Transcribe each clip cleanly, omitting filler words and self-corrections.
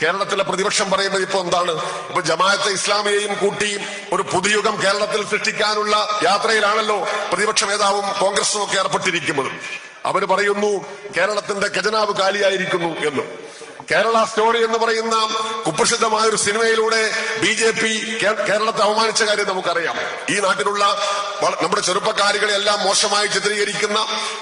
കേരളത്തിലെ പ്രതിപക്ഷം പറയുന്നത് ഇപ്പൊ എന്താണ്? ഇപ്പൊ ജമാഅത്തെ ഇസ്ലാമിയെയും കൂട്ടി ഒരു പുതുയുഗം കേരളത്തിൽ സൃഷ്ടിക്കാനുള്ള യാത്രയിലാണല്ലോ പ്രതിപക്ഷ നേതാവും കോൺഗ്രസും ഒക്കെ ഏർപ്പെട്ടിരിക്കുന്നത്. അവര് പറയുന്നു കേരളത്തിന്റെ ഖജനാവ് കാലിയായിരിക്കുന്നു എന്ന്. കേരള സ്റ്റോറി എന്ന് പറയുന്ന കുപ്രസിദ്ധമായ ഒരു സിനിമയിലൂടെ BJP കേരളത്തെ അവമാനിച്ച കാര്യം നമുക്കറിയാം. ഈ നാട്ടിലുള്ള നമ്മുടെ ചെറുപ്പക്കാരികളെല്ലാം മോശമായി ചിത്രീകരിക്കുന്ന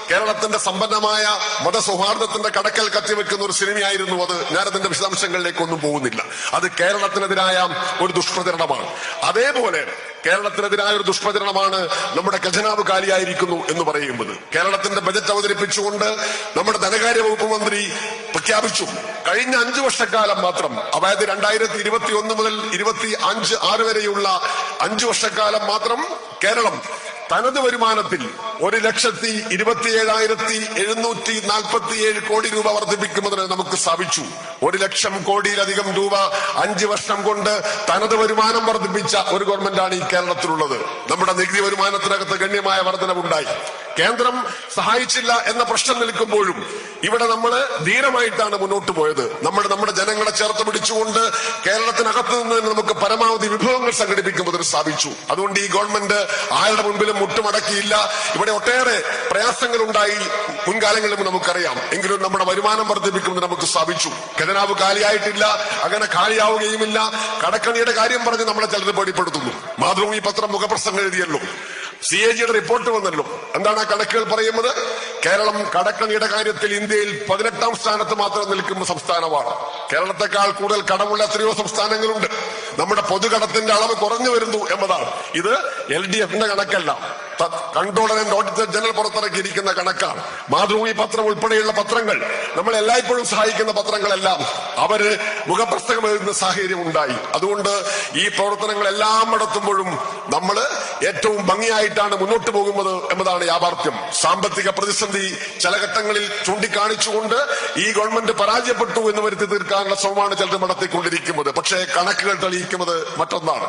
കേരളത്തിന്റെ സമ്പന്നമായ മതസൗഹാർദ്ദത്തിന്റെ കടക്കൽ കത്തിവെക്കുന്ന ഒരു സിനിമയായിരുന്നു അത്. ഞാനതിന്റെ വിശദാംശങ്ങളിലേക്കൊന്നും പോകുന്നില്ല. അത് കേരളത്തിനെതിരായ ഒരു ദുഷ്പ്രചരണമാണ്. അതേപോലെ കേരളത്തിനെതിരായ ഒരു ദുഷ്പ്രചരണമാണ് നമ്മുടെ ഖജനാവ് കാലിയായിരിക്കുന്നു എന്ന് പറയുന്നത്. കേരളത്തിന്റെ ബജറ്റ് അവതരിപ്പിച്ചുകൊണ്ട് നമ്മുടെ ധനകാര്യ വകുപ്പ് മന്ത്രി പ്രഖ്യാപിച്ചു, കഴിഞ്ഞ 5 വർഷക്കാലം മാത്രം, അതായത് 2021 മുതൽ 25-6 വരെയുള്ള 5 വർഷക്കാലം മാത്രം കേരളം തനത് വരുമാനത്തിൽ 1,27,747 കോടി രൂപ വർദ്ധിപ്പിക്കുന്നതിന് നമുക്ക് സാധിച്ചു. 1 ലക്ഷം കോടിയിലധികം രൂപ 5 വർഷം കൊണ്ട് തനത് വരുമാനം വർദ്ധിപ്പിച്ച ഒരു ഗവൺമെന്റാണ് ഈ കേരളത്തിലുള്ളത്. നമ്മുടെ നികുതി വരുമാനത്തിനകത്ത് ഗണ്യമായ വർധനവുണ്ടായി. കേന്ദ്രം സഹായിച്ചില്ല എന്ന പ്രശ്നം നിൽക്കുമ്പോഴും ഇവിടെ നമ്മൾ ധീരമായിട്ടാണ് മുന്നോട്ട് പോയത്. നമ്മുടെ ജനങ്ങളെ ചേർത്ത് പിടിച്ചുകൊണ്ട് കേരളത്തിനകത്ത് നിന്ന് നമുക്ക് പരമാവധി വിഭവങ്ങൾ സംഘടിപ്പിക്കുന്നതിന് സാധിച്ചു. അതുകൊണ്ട് ഈ ഗവൺമെന്റ് ആരുടെ മുൻപിലും മുട്ടുമടക്കിയില്ല. ഇവിടെ ഒട്ടേറെ പ്രയാസങ്ങൾ ഉണ്ടായി മുൻകാലങ്ങളിലും നമുക്കറിയാം. എങ്കിലും നമ്മുടെ വരുമാനം വർദ്ധിപ്പിക്കുന്നതിന് നമുക്ക് സാധിച്ചു. ഖജനാവ് കാലിയായിട്ടില്ല, അങ്ങനെ കാലിയാവുകയുമില്ല. കടക്കണിയുടെ കാര്യം പറഞ്ഞ് നമ്മളെ ചിലർ പേടിപ്പെടുത്തുന്നു. മാതൃഭൂമി പത്രം മുഖപ്രസംഗം എഴുതിയല്ലോ, CAGയുടെ റിപ്പോർട്ട് വന്നല്ലോ. എന്താണ് ആ കണക്കുകൾ പറയുന്നത്? കേരളം കടക്കണിയുടെ കാര്യത്തിൽ ഇന്ത്യയിൽ 18ാം സ്ഥാനത്ത് മാത്രം നിൽക്കുന്ന സംസ്ഥാനമാണ്. കേരളത്തെക്കാൾ കൂടുതൽ കടമുള്ള എത്രയോ സംസ്ഥാനങ്ങളുണ്ട്. നമ്മുടെ പൊതുകടത്തിന്റെ അളവ് കുറഞ്ഞു വരുന്നു എന്നതാണ്. ഇത് LDFന്റെ കണക്കല്ല, കൺട്രോളർ ആൻഡ് ഓഡിറ്റർ ജനറൽ പുറത്തിറക്കിയിരിക്കുന്ന കണക്കാണ്. മാതൃഭൂമി പത്രം ഉൾപ്പെടെയുള്ള പത്രങ്ങൾ, നമ്മൾ എല്ലായ്പ്പോഴും സഹായിക്കുന്ന പത്രങ്ങളെല്ലാം അവര് മുഖപ്രസംഗം എഴുതുന്ന സാഹചര്യം ഉണ്ടായി. അതുകൊണ്ട് ഈ പ്രവർത്തനങ്ങളെല്ലാം നടത്തുമ്പോഴും നമ്മൾ ഏറ്റവും ഭംഗിയായിട്ടാണ് മുന്നോട്ട് പോകുന്നത് എന്നതാണ് യാഥാർത്ഥ്യം. സാമ്പത്തിക പ്രതിസന്ധി ചില ഘട്ടങ്ങളിൽ ചൂണ്ടിക്കാണിച്ചുകൊണ്ട് ഈ ഗവൺമെന്റ് പരാജയപ്പെട്ടു എന്ന് വരുത്തി തീർക്കാനുള്ള ശ്രമമാണ് ചിലർ നടത്തിക്കൊണ്ടിരിക്കുന്നത്. പക്ഷേ കണക്കുകൾ തെളിയിക്കുന്നത് മറ്റൊന്നാണ്.